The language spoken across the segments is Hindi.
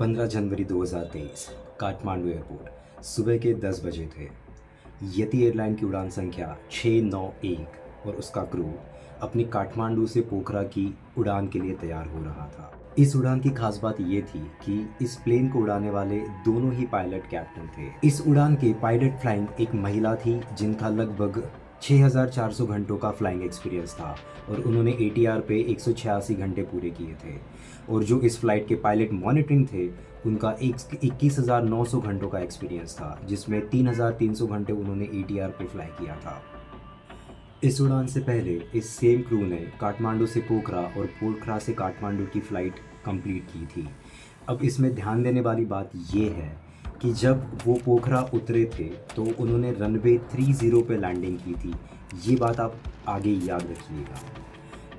15 जनवरी 2023 काठमांडू एयरपोर्ट सुबह के 10 बजे थे। यति एयरलाइन की उड़ान संख्या 691 और उसका क्रू अपनी काठमांडू से पोखरा की उड़ान के लिए तैयार हो रहा था। इस उड़ान की खास बात ये थी कि इस प्लेन को उड़ाने वाले दोनों ही पायलट कैप्टन थे। इस उड़ान के पायलट फ्लाइंग एक महिला थी जिनका लगभग 6400 घंटों का फ्लाइंग एक्सपीरियंस था और उन्होंने ATR पे 186 घंटे पूरे किए थे। और जो इस फ्लाइट के पायलट मॉनिटरिंग थे उनका 21,900 घंटों का एक्सपीरियंस था, जिसमें 3,300 घंटे उन्होंने ATR पे फ्लाई किया था। इस उड़ान से पहले इस सेम क्रू ने काठमांडू से पोखरा और पोखरा से काठमांडू की फ़्लाइट कंप्लीट की थी। अब इसमें ध्यान देने वाली बात ये है कि जब वो पोखरा उतरे थे तो उन्होंने रनवे 30 पे लैंडिंग की थी। ये बात आप आगे याद रखिएगा।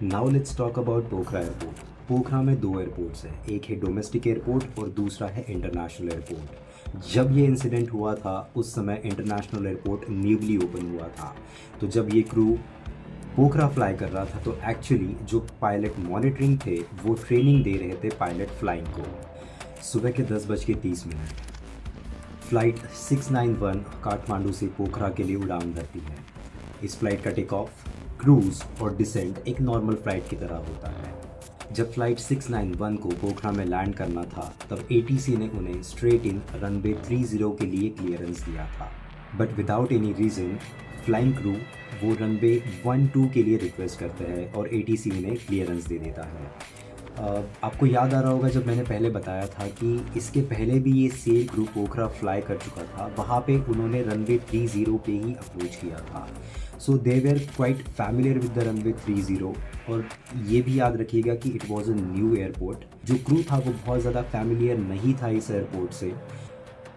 Now let's talk about Pokhara airport. Pokhara में दो एयरपोर्ट्स हैं, एक है डोमेस्टिक एयरपोर्ट और दूसरा है इंटरनेशनल एयरपोर्ट। जब ये इंसिडेंट हुआ था उस समय इंटरनेशनल एयरपोर्ट न्यूली ओपन हुआ था। तो जब ये क्रू पोखरा फ्लाई कर रहा था तो एक्चुअली जो पायलट मॉनिटरिंग थे वो ट्रेनिंग दे रहे थे पायलट फ्लाइंग को। सुबह के 10:30 फ़्लाइट 691 काठमांडू से पोखरा के लिए उड़ान भरती है। इस फ्लाइट का टेक ऑफ, क्रूज़ और डिसेंट एक नॉर्मल फ़्लाइट की तरह होता है। जब फ़्लाइट 691 को पोखरा में लैंड करना था तब ATC ने उन्हें स्ट्रेट इन रनवे 30 के लिए क्लियरेंस दिया था, but without any reason flying crew वो रनवे 12 के लिए रिक्वेस्ट करते हैं और ATC उन्हें क्लियरेंस दे देता है। आपको याद आ रहा होगा जब मैंने पहले बताया था कि इसके पहले भी ये सेम क्रू पोखरा फ्लाई कर चुका था, वहाँ पे उन्होंने रनवे 30 पे ही अप्रोच किया था। So they were quite familiar with the runway 30। और ये भी याद रखिएगा कि it was a new airport. जो क्रू था वो बहुत ज़्यादा फैमिलियर नहीं था इस एयरपोर्ट से,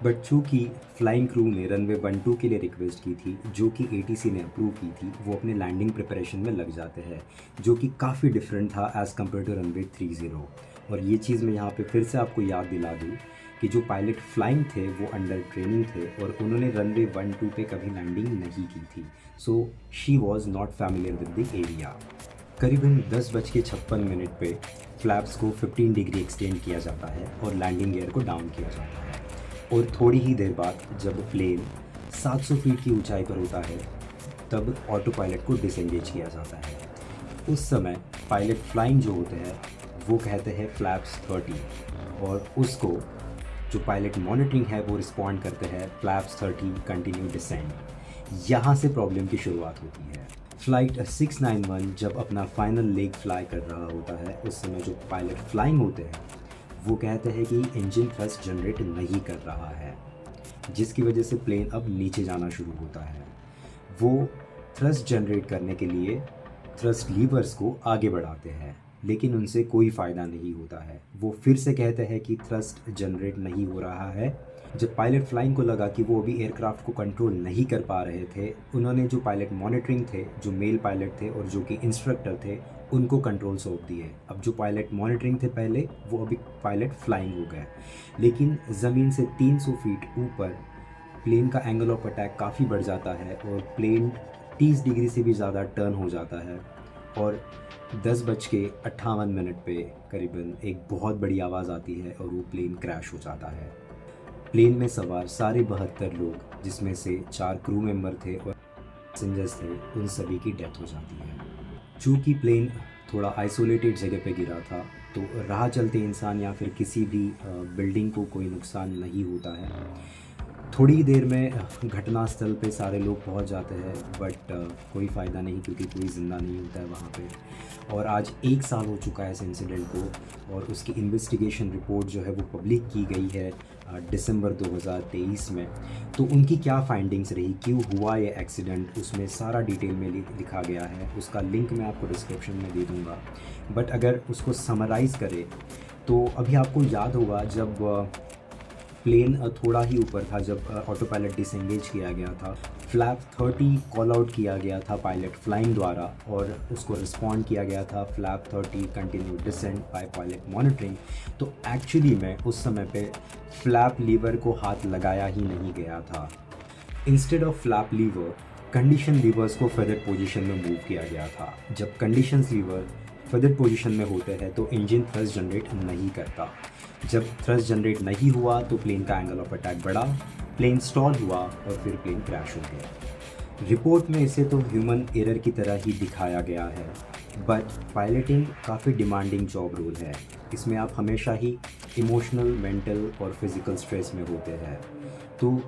बट चूँकि फ्लाइंग क्रू ने रनवे 12 के लिए रिक्वेस्ट की थी जो कि ATC ने अप्रूव की थी, वो अपने लैंडिंग प्रिपरेशन में लग जाते हैं, जो कि काफ़ी डिफरेंट था एज़ कम्पेयर टू रनवे 30। और ये चीज़ मैं यहाँ पे फिर से आपको याद दिला दूँ कि जो पायलट फ्लाइंग थे वो अंडर ट्रेनिंग थे और उन्होंने रनवे 12 पे कभी लैंडिंग नहीं की थी। So she was not familiar with the area. करीबन 10:56 पे फ्लैप्स को 15 डिग्री एक्सटेंड किया जाता है और लैंडिंग गियर को डाउन किया जाता है। और थोड़ी ही देर बाद जब प्लेन 700 फीट की ऊंचाई पर होता है तब ऑटो पायलट को डिसएंगेज किया जाता है। उस समय पायलट फ्लाइंग जो होते हैं वो कहते हैं फ्लैप्स 30 और उसको जो पायलट मॉनिटरिंग है वो रिस्पॉन्ड करते हैं फ्लैप्स 30 कंटिन्यू डिसेंड। यहाँ से प्रॉब्लम की शुरुआत होती है। फ़्लाइट 691 जब अपना फाइनल लेग फ्लाई कर रहा होता है उस समय जो पायलट फ्लाइंग होते हैं वो कहते हैं कि इंजन थ्रस्ट जनरेट नहीं कर रहा है, जिसकी वजह से प्लेन अब नीचे जाना शुरू होता है। वो थ्रस्ट जनरेट करने के लिए थ्रस्ट लीवर्स को आगे बढ़ाते हैं लेकिन उनसे कोई फ़ायदा नहीं होता है। वो फिर से कहते हैं कि थ्रस्ट जनरेट नहीं हो रहा है। जब पायलट फ्लाइंग को लगा कि वो अभी एयरक्राफ्ट को कंट्रोल नहीं कर पा रहे थे, उन्होंने जो पायलट मॉनिटरिंग थे, जो मेल पायलट थे और जो कि इंस्ट्रक्टर थे, उनको कंट्रोल सौंप दिए। अब जो पायलट मॉनिटरिंग थे पहले वो अभी पायलट फ्लाइंग हो गए, लेकिन ज़मीन से 300 फीट ऊपर प्लेन का एंगल ऑफ अटैक काफ़ी बढ़ जाता है और प्लेन 30 डिग्री से भी ज़्यादा टर्न हो जाता है। और 10:58 पे करीबन एक बहुत बड़ी आवाज़ आती है और वो प्लेन क्रैश हो जाता है। प्लेन में सवार सारे 72 लोग, जिसमें से 4 क्रू मेंबर थे और पैसेंजर्स थे, उन सभी की डेथ हो जाती है। चूँकि प्लेन थोड़ा आइसोलेटेड जगह पे गिरा था तो राह चलते इंसान या फिर किसी भी बिल्डिंग को कोई नुकसान नहीं होता है। थोड़ी ही देर में घटनास्थल पे सारे लोग पहुंच जाते हैं, बट कोई फ़ायदा नहीं क्योंकि कोई ज़िंदा नहीं होता है वहाँ पे। और आज 1 साल हो चुका है इस इंसिडेंट को और उसकी इन्वेस्टिगेशन रिपोर्ट जो है वो पब्लिक की गई है दिसंबर 2023 में। तो उनकी क्या फाइंडिंग्स रही, क्यों हुआ ये एक्सीडेंट, उसमें सारा डिटेल में लिखा गया है। उसका लिंक मैं आपको डिस्क्रिप्शन में दे दूँगा। बट अगर उसको समराइज़ करें तो अभी आपको याद होगा जब प्लेन थोड़ा ही ऊपर था, जब ऑटो पायलट डिसएंगेज किया गया था, फ्लैप 30 कॉल आउट किया गया था पायलट फ्लाइंग द्वारा और उसको रिस्पॉन्ड किया गया था flap 30 continue descent by pilot monitoring. तो एक्चुअली में उस समय पे फ्लैप लीवर को हाथ लगाया ही नहीं गया था। Instead of flap lever condition levers को फेदर पोजीशन में मूव किया गया था। जब कंडीशन लीवर फेदर पोजीशन में होते हैं तो इंजन थ्रस्ट जनरेट नहीं करता। जब थ्रस्ट जनरेट नहीं हुआ तो प्लेन का एंगल ऑफ अटैक बढ़ा, प्लेन स्टॉल हुआ और फिर प्लेन क्रैश हो गया। रिपोर्ट में इसे तो ह्यूमन एरर की तरह ही दिखाया गया है, बट पायलटिंग काफ़ी डिमांडिंग जॉब रोल है। इसमें आप हमेशा ही इमोशनल, मेंटल और फिज़िकल स्ट्रेस में होते हैं। तो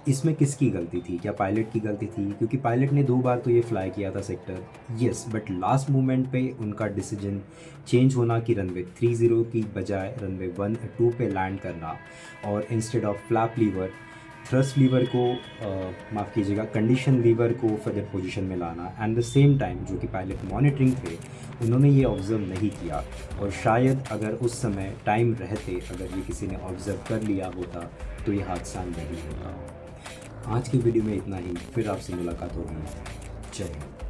इसमें किसकी गलती थी? क्या पायलट की गलती थी? क्योंकि पायलट ने 2 बार तो ये फ्लाई किया था sector, yes, but last moment पे उनका डिसीजन चेंज होना कि रनवे 30 की बजाय रनवे 12 पे लैंड करना और instead of flap lever thrust lever को माफ़ कीजिएगा कंडीशन लीवर को फेदर पोजीशन में लाना, एंड द सेम टाइम जो कि पायलट मॉनिटरिंग थे उन्होंने ये ऑब्ज़र्व नहीं किया। और शायद अगर उस समय टाइम रहते, अगर ये किसी ने ऑब्ज़र्व कर लिया होता तो ये हादसा नहीं होता। आज की वीडियो में इतना ही, फिर आपसे मुलाकात होगी। जय हिंद।